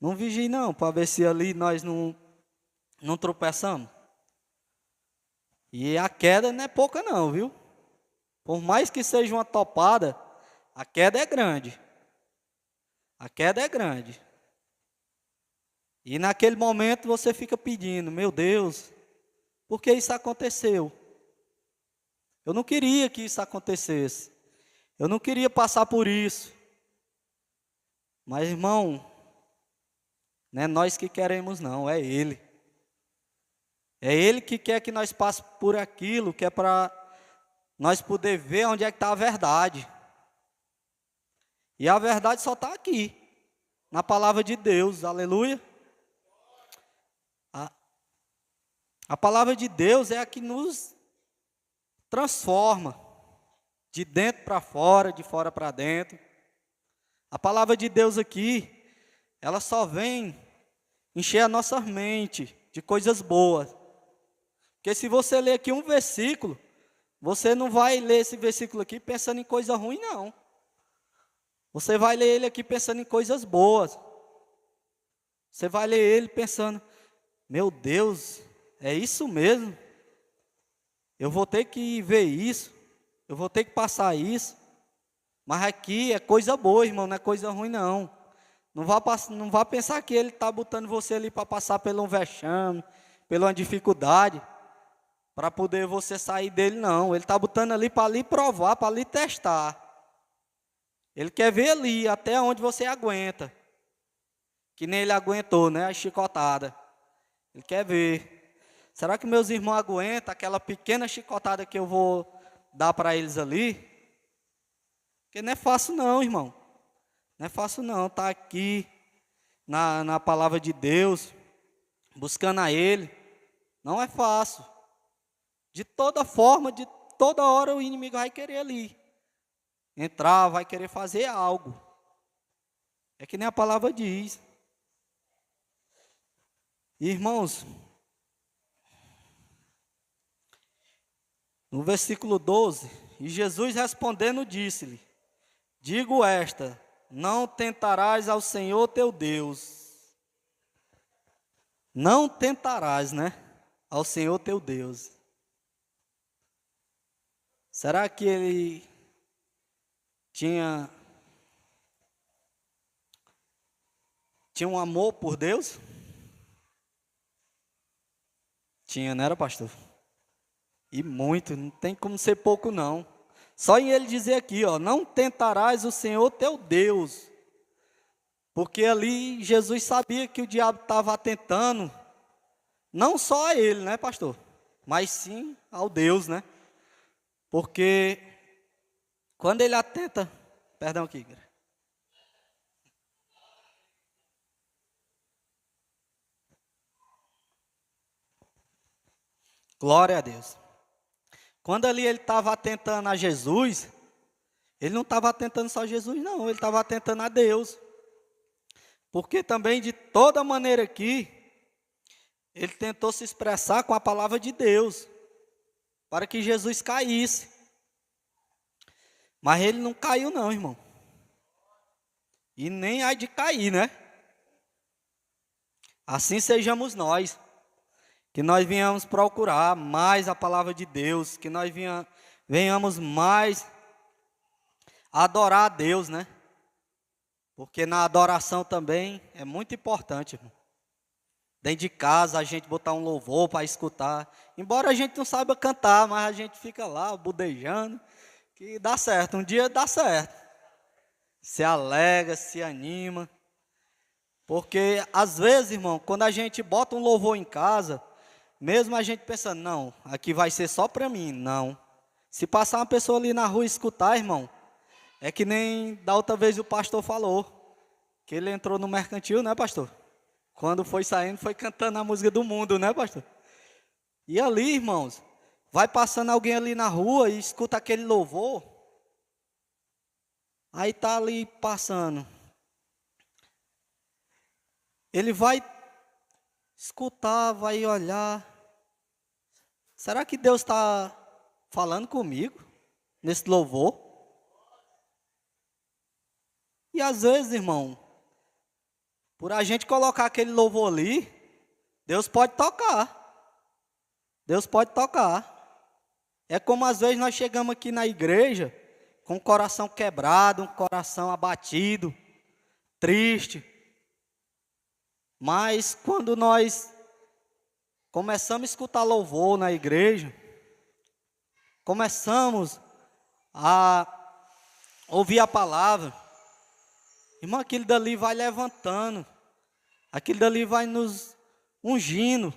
Não vigie não, para ver se ali nós não tropeçamos. E a queda não é pouca não, viu? Por mais que seja uma topada, a queda é grande. A queda é grande. E naquele momento você fica pedindo, meu Deus, por que isso aconteceu? Eu não queria que isso acontecesse. Eu não queria passar por isso. Mas, irmão, não é nós que queremos não, é Ele. É Ele que quer que nós passemos por aquilo, que é para nós poder ver onde é que está a verdade. E a verdade só está aqui, na palavra de Deus, aleluia. A palavra de Deus é a que nos transforma, de dentro para fora, de fora para dentro. A palavra de Deus aqui, ela só vem encher a nossa mente de coisas boas. Porque se você ler aqui um versículo, você não vai ler esse versículo aqui pensando em coisa ruim, não. Você vai ler ele aqui pensando em coisas boas. Você vai ler ele pensando, meu Deus, é isso mesmo? Eu vou ter que ver isso, eu vou ter que passar isso. Mas aqui é coisa boa, irmão, não é coisa ruim, não. Não vá pensar que ele está botando você ali para passar por um vexame, por uma dificuldade, para poder você sair dele, não. Ele está botando ali para ali provar, para ali testar. Ele quer ver ali até onde você aguenta. Que nem ele aguentou, né? A chicotada. Ele quer ver. Será que meus irmãos aguentam aquela pequena chicotada que eu vou dar para eles ali? Porque não é fácil não, irmão. Não é fácil não. Tá aqui na palavra de Deus, buscando a Ele. Não é fácil. De toda forma, de toda hora o inimigo vai querer ali entrar, vai querer fazer algo. É que nem a palavra diz. Irmãos, No versículo 12, e Jesus respondendo disse-lhe, digo esta, não tentarás ao Senhor teu Deus. Não tentarás, né? Ao Senhor teu Deus. Será que ele tinha um amor por Deus? Tinha, não era, pastor? E muito, não tem como ser pouco não. Só em ele dizer aqui, ó, não tentarás o Senhor teu Deus. Porque ali Jesus sabia que o diabo estava tentando, não só a ele, né, pastor? Mas sim ao Deus, né? Porque quando ele atenta, perdão aqui, glória a Deus. Quando ali ele estava atentando a Jesus, ele não estava atentando só a Jesus, não, ele estava atentando a Deus. Porque também de toda maneira aqui, ele tentou se expressar com a palavra de Deus, para que Jesus caísse. Mas ele não caiu não, irmão. E nem há de cair, né? Assim sejamos nós. Que nós venhamos procurar mais a palavra de Deus. Que nós venhamos mais adorar a Deus, né? Porque na adoração também é muito importante, irmão. Dentro de casa a gente botar um louvor para escutar. Embora a gente não saiba cantar, mas a gente fica lá budejando. Que dá certo, um dia dá certo. Se alegra, se anima. Porque às vezes, irmão, quando a gente bota um louvor em casa, mesmo a gente pensando, não, aqui vai ser só para mim, não. Se passar uma pessoa ali na rua e escutar, irmão, é que nem da outra vez o pastor falou, que ele entrou no mercantil, né, pastor? Quando foi saindo, foi cantando a música do mundo, né, pastor? E ali, irmãos, vai passando alguém ali na rua e escuta aquele louvor, aí tá ali passando. Ele vai escutar, vai olhar. Será que Deus está falando comigo nesse louvor? E às vezes, irmão, por a gente colocar aquele louvor ali, Deus pode tocar. Deus pode tocar. É como às vezes nós chegamos aqui na igreja com o coração quebrado, um coração abatido, triste. Mas quando nós começamos a escutar louvor na igreja, começamos a ouvir a palavra, irmão, aquilo dali vai levantando, aquilo dali vai nos ungindo,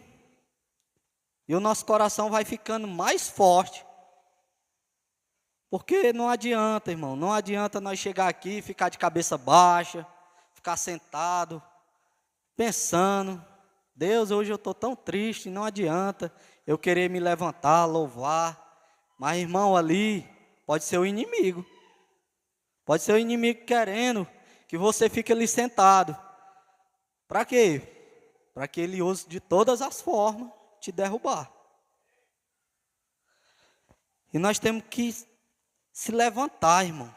e o nosso coração vai ficando mais forte. Porque não adianta, irmão, não adianta nós chegar aqui e ficar de cabeça baixa, ficar sentado, pensando, Deus, hoje eu estou tão triste, não adianta eu querer me levantar, louvar. Mas, irmão, ali pode ser o inimigo. Pode ser o inimigo querendo que você fique ali sentado. Para quê? Para que ele use de todas as formas te derrubar. E nós temos que se levantar, irmão.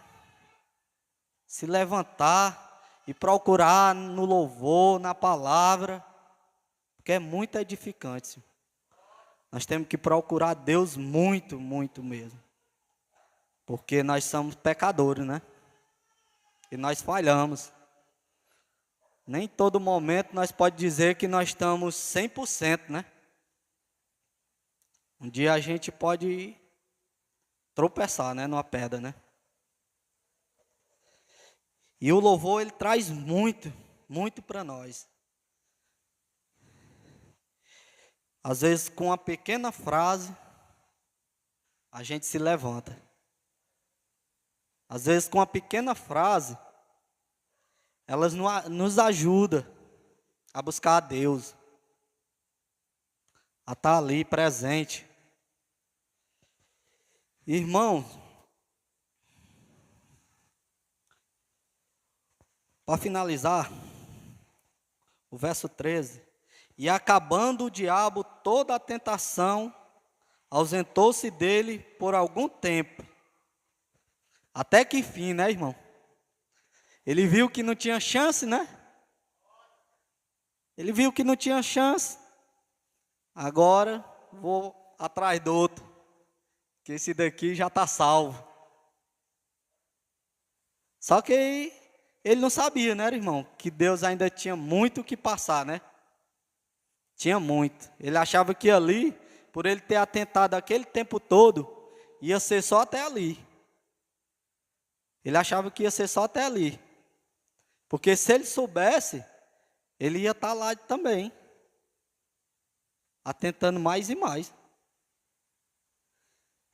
Se levantar e procurar no louvor, na palavra, porque é muito edificante. Nós temos que procurar Deus muito, muito mesmo. Porque nós somos pecadores, né? E nós falhamos. Nem todo momento nós podemos dizer que nós estamos 100%, né? Um dia a gente pode tropeçar, né? Numa pedra, né? E o louvor, ele traz muito, muito para nós. Às vezes, com uma pequena frase, a gente se levanta. Às vezes, com uma pequena frase, elas nos ajudam a buscar a Deus, a estar ali presente. Irmão, para finalizar, o verso 13. E acabando o diabo toda a tentação, ausentou-se dele por algum tempo. Até que fim, né, irmão? Ele viu que não tinha chance, né? Ele viu que não tinha chance. Agora vou atrás do outro, que esse daqui já está salvo. Só que ele não sabia, né, irmão? Que Deus ainda tinha muito o que passar, né? Tinha muito. Ele achava que ali, por ele ter atentado aquele tempo todo, ia ser só até ali. Ele achava que ia ser só até ali. Porque se ele soubesse, ele ia estar lá também, atentando mais e mais.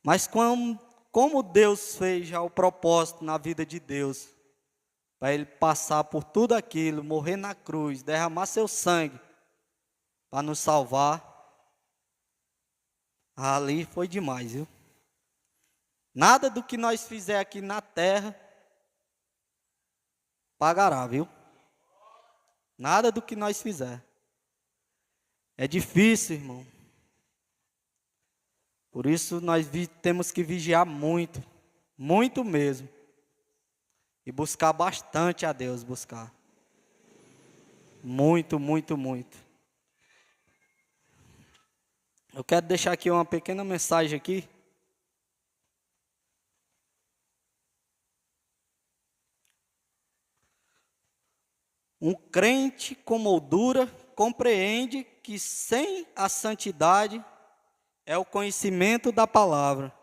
Mas como Deus fez já o propósito na vida de Deus, para ele passar por tudo aquilo, morrer na cruz, derramar seu sangue, para nos salvar, ali foi demais, viu? Nada do que nós fizer aqui na terra pagará, viu? Nada do que nós fizer. É difícil, irmão. Por isso nós temos que vigiar muito, muito mesmo. E buscar bastante a Deus, buscar. Muito, muito, muito. Eu quero deixar aqui uma pequena mensagem aqui. Um crente com moldura compreende que sem a santidade é o conhecimento da palavra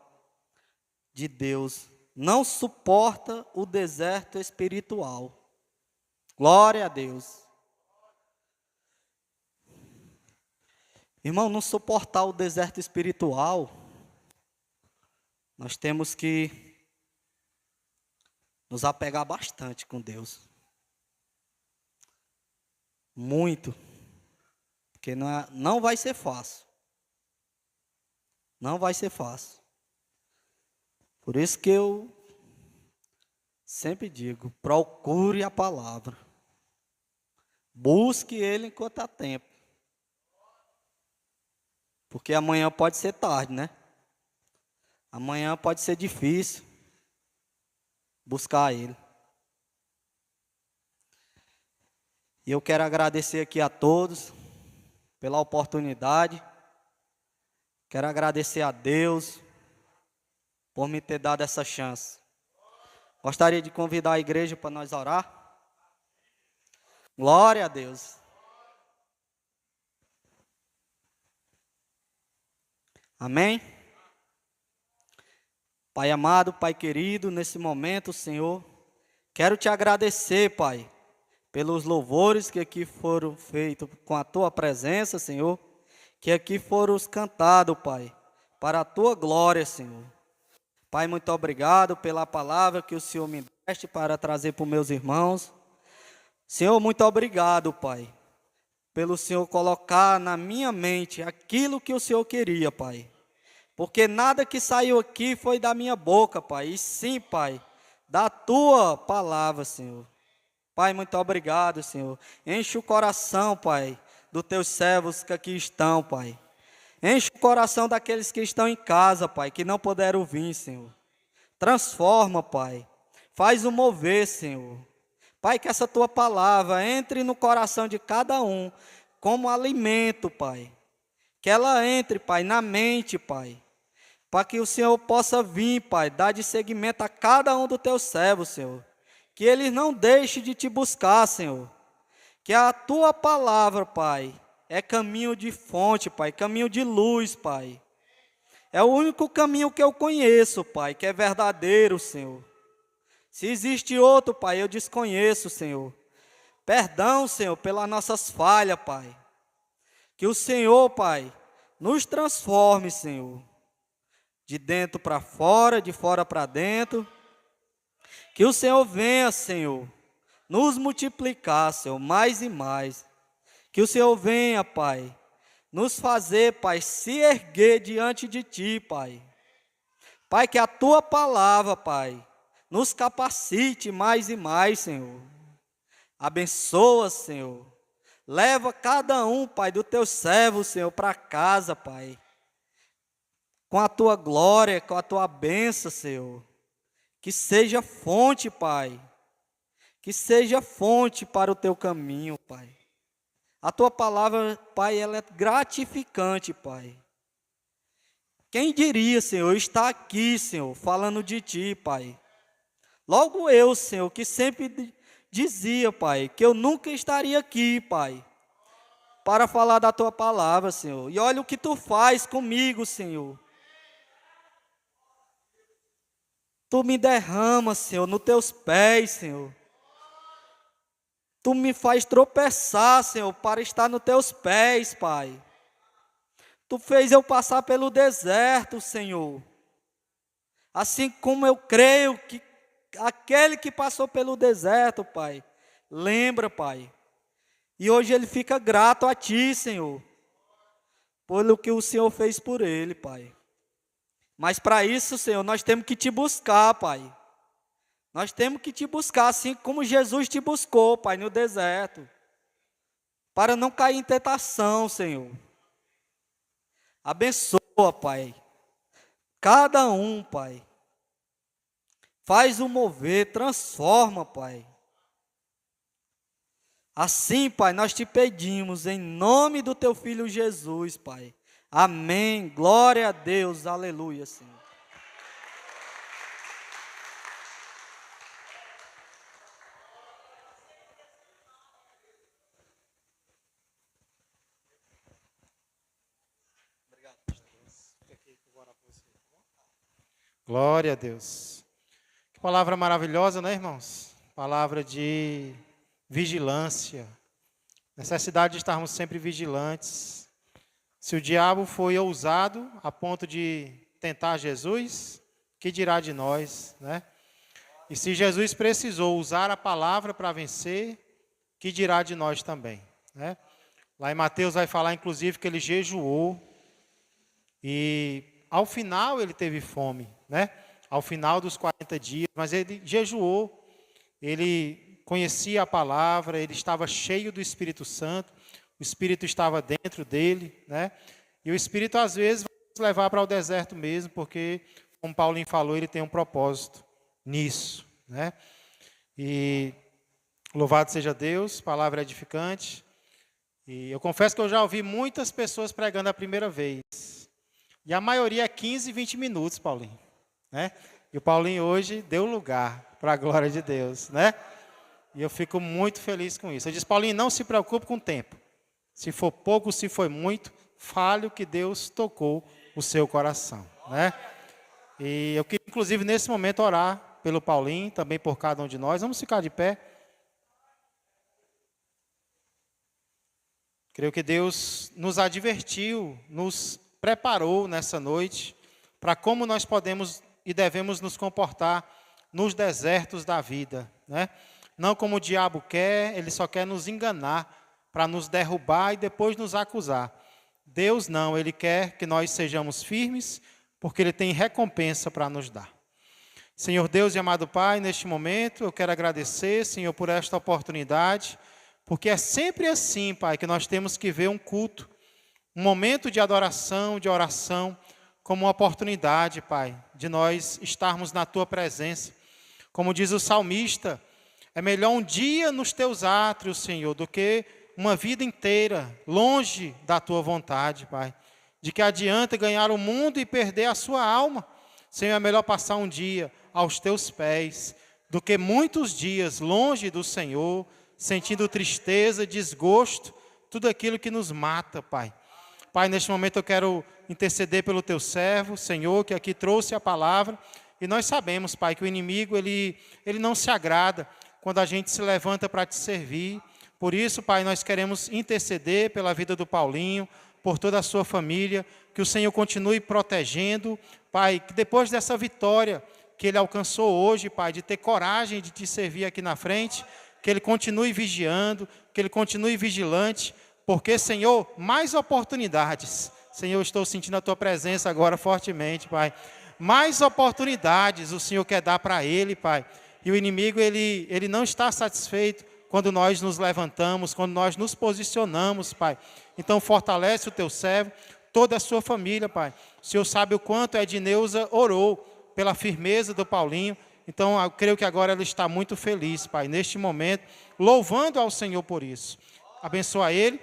de Deus. Não suporta o deserto espiritual. Glória a Deus. Irmão, não suportar o deserto espiritual, nós temos que nos apegar bastante com Deus. Muito. Porque não vai ser fácil. Não vai ser fácil. Por isso que eu sempre digo, procure a palavra. Busque ele enquanto há tempo. Porque amanhã pode ser tarde, né? Amanhã pode ser difícil buscar ele. E eu quero agradecer aqui a todos pela oportunidade. Quero agradecer a Deus por me ter dado essa chance. Gostaria de convidar a igreja para nós orar. Glória a Deus. Amém? Pai amado, Pai querido, nesse momento, Senhor, quero te agradecer, Pai, pelos louvores que aqui foram feitos com a Tua presença, Senhor, que aqui foram cantados, Pai, para a Tua glória, Senhor. Pai, muito obrigado pela palavra que o Senhor me deste para trazer para os meus irmãos. Senhor, muito obrigado, Pai, pelo Senhor colocar na minha mente aquilo que o Senhor queria, Pai. Porque nada que saiu aqui foi da minha boca, Pai, e sim, Pai, da Tua palavra, Senhor. Pai, muito obrigado, Senhor. Enche o coração, Pai, dos Teus servos que aqui estão, Pai. Enche o coração daqueles que estão em casa, Pai, que não puderam vir, Senhor. Transforma, Pai. Faz o mover, Senhor. Pai, que essa Tua palavra entre no coração de cada um como alimento, Pai. Que ela entre, Pai, na mente, Pai. Para que o Senhor possa vir, Pai, dar de seguimento a cada um dos Teus servos, Senhor. Que eles não deixem de Te buscar, Senhor. Que a Tua palavra, Pai, é caminho de fonte, Pai, caminho de luz, Pai. É o único caminho que eu conheço, Pai, que é verdadeiro, Senhor. Se existe outro, Pai, eu desconheço, Senhor. Perdão, Senhor, pelas nossas falhas, Pai. Que o Senhor, Pai, nos transforme, Senhor. De dentro para fora, de fora para dentro. Que o Senhor venha, Senhor, nos multiplicar, Senhor, mais e mais. Que o Senhor venha, Pai, nos fazer, Pai, se erguer diante de Ti, Pai. Pai, que a Tua palavra, Pai, nos capacite mais e mais, Senhor. Abençoa, Senhor. Leva cada um, Pai, do Teu servo, Senhor, para casa, Pai. com a tua glória, com a tua bênção, Senhor. Que seja fonte, Pai. Que seja fonte para o teu caminho, Pai. A tua palavra, Pai, ela é gratificante, Pai. Quem diria, Senhor, estar aqui, Senhor, falando de Ti, Pai. Logo eu, Senhor, que sempre dizia, Pai, que eu nunca estaria aqui, Pai, para falar da Tua palavra, Senhor. E olha o que Tu faz comigo, Senhor. Tu me derrama, Senhor, nos Teus pés, Senhor. Tu me faz tropeçar, Senhor, para estar nos Teus pés, Pai. Tu fez eu passar pelo deserto, Senhor. Assim como eu creio que aquele que passou pelo deserto, Pai, lembra, Pai. E hoje ele fica grato a Ti, Senhor, pelo que o Senhor fez por ele, Pai. Mas para isso, Senhor, nós temos que Te buscar, Pai. Nós temos que Te buscar, assim como Jesus Te buscou, Pai, no deserto. Para não cair em tentação, Senhor. Abençoa, Pai. Cada um, Pai. Faz o mover, transforma, Pai. Assim, Pai, nós Te pedimos, em nome do Teu Filho Jesus, Pai. Amém. Glória a Deus. Aleluia, Senhor. Glória a Deus. Que palavra maravilhosa, né, irmãos? Palavra de vigilância. Necessidade de estarmos sempre vigilantes. Se o diabo foi ousado a ponto de tentar Jesus, que dirá de nós, né? E se Jesus precisou usar a palavra para vencer, que dirá de nós também, né? Lá em Mateus vai falar, inclusive, que ele jejuou e ao final ele teve fome, né? Ao final dos 40 dias, mas ele jejuou, ele conhecia a palavra, ele estava cheio do Espírito Santo, o Espírito estava dentro dele, né? E o Espírito às vezes vai nos levar para o deserto mesmo, porque, como Paulinho falou, ele tem um propósito nisso, né? E louvado seja Deus, palavra edificante. E eu confesso que eu já ouvi muitas pessoas pregando a primeira vez. E a maioria é 15, 20 minutos, Paulinho, né? E o Paulinho hoje deu lugar para a glória de Deus, né? E eu fico muito feliz com isso. Eu disse, Paulinho, não se preocupe com o tempo. Se for pouco, se for muito, fale o que Deus tocou o seu coração, né? E eu queria, inclusive, nesse momento, orar pelo Paulinho, também por cada um de nós. Vamos ficar de pé. Creio que Deus nos advertiu, nos preparou nessa noite para como nós podemos e devemos nos comportar nos desertos da vida, né? Não como o diabo quer, ele só quer nos enganar para nos derrubar e depois nos acusar. Deus não, ele quer que nós sejamos firmes, porque ele tem recompensa para nos dar. Senhor Deus e amado Pai, neste momento eu quero agradecer, Senhor, por esta oportunidade, porque é sempre assim, Pai, que nós temos que ver um culto, um momento de adoração, de oração, como uma oportunidade, Pai, de nós estarmos na Tua presença. Como diz o salmista, é melhor um dia nos Teus átrios, Senhor, do que uma vida inteira longe da Tua vontade, Pai. De que adianta ganhar o mundo e perder a sua alma. Senhor, é melhor passar um dia aos Teus pés, do que muitos dias longe do Senhor, sentindo tristeza, desgosto, tudo aquilo que nos mata, Pai. Pai, neste momento eu quero interceder pelo Teu servo, Senhor, que aqui trouxe a palavra. E nós sabemos, Pai, que o inimigo, ele não se agrada quando a gente se levanta para Te servir. Por isso, Pai, nós queremos interceder pela vida do Paulinho, por toda a sua família, que o Senhor continue protegendo. Pai, que depois dessa vitória que ele alcançou hoje, Pai, de ter coragem de Te servir aqui na frente, que ele continue vigiando, que ele continue vigilante, porque, Senhor, mais oportunidades. Senhor, eu estou sentindo a Tua presença agora fortemente, Pai. Mais oportunidades o Senhor quer dar para ele, Pai. E o inimigo, ele não está satisfeito quando nós nos levantamos, quando nós nos posicionamos, Pai. Então, fortalece o Teu servo. toda a sua família, Pai. O Senhor sabe o quanto a Edneuza orou pela firmeza do Paulinho. Então, eu creio que agora ela está muito feliz, Pai, neste momento, louvando ao Senhor por isso. Abençoa ele,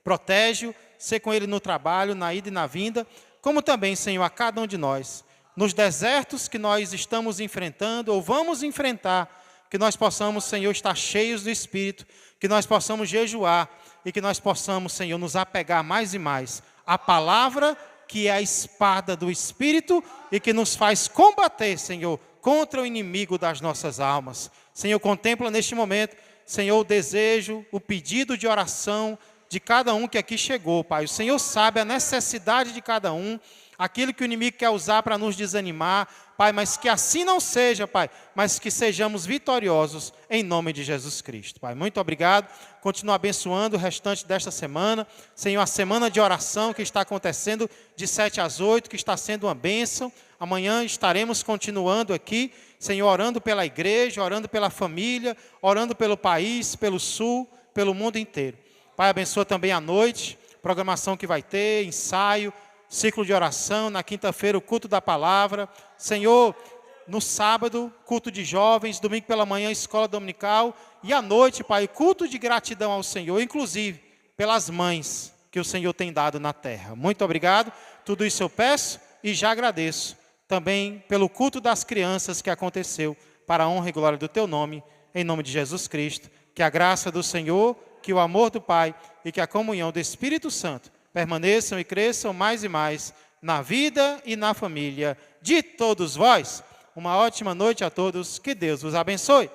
protege-o, ser com ele no trabalho, na ida e na vinda, como também, Senhor, a cada um de nós. Nos desertos que nós estamos enfrentando ou vamos enfrentar, que nós possamos, Senhor, estar cheios do Espírito, que nós possamos jejuar e que nós possamos, Senhor, nos apegar mais e mais à palavra, que é a espada do Espírito e que nos faz combater, Senhor, contra o inimigo das nossas almas. Senhor, contempla neste momento, Senhor, o desejo, o pedido de oração de cada um que aqui chegou, Pai. O Senhor sabe a necessidade de cada um, aquilo que o inimigo quer usar para nos desanimar, Pai, mas que assim não seja, Pai, mas que sejamos vitoriosos em nome de Jesus Cristo, Pai. Muito obrigado, continua abençoando o restante desta semana, Senhor, a semana de oração que está acontecendo de 7 às 8, que está sendo uma bênção. Amanhã estaremos continuando aqui, Senhor, orando pela igreja, orando pela família, orando pelo país, pelo sul, pelo mundo inteiro. Pai, abençoa também a noite, programação que vai ter, ensaio, ciclo de oração, na quinta-feira o culto da palavra. Senhor, no sábado, culto de jovens, domingo pela manhã, escola dominical, e à noite, Pai, culto de gratidão ao Senhor, inclusive pelas mães que o Senhor tem dado na terra. Muito obrigado, tudo isso eu peço e já agradeço também pelo culto das crianças que aconteceu, para a honra e glória do Teu nome, em nome de Jesus Cristo. Que a graça do Senhor, que o amor do Pai e que a comunhão do Espírito Santo permaneçam e cresçam mais e mais na vida e na família de todos vós. Uma ótima noite a todos, que Deus vos abençoe.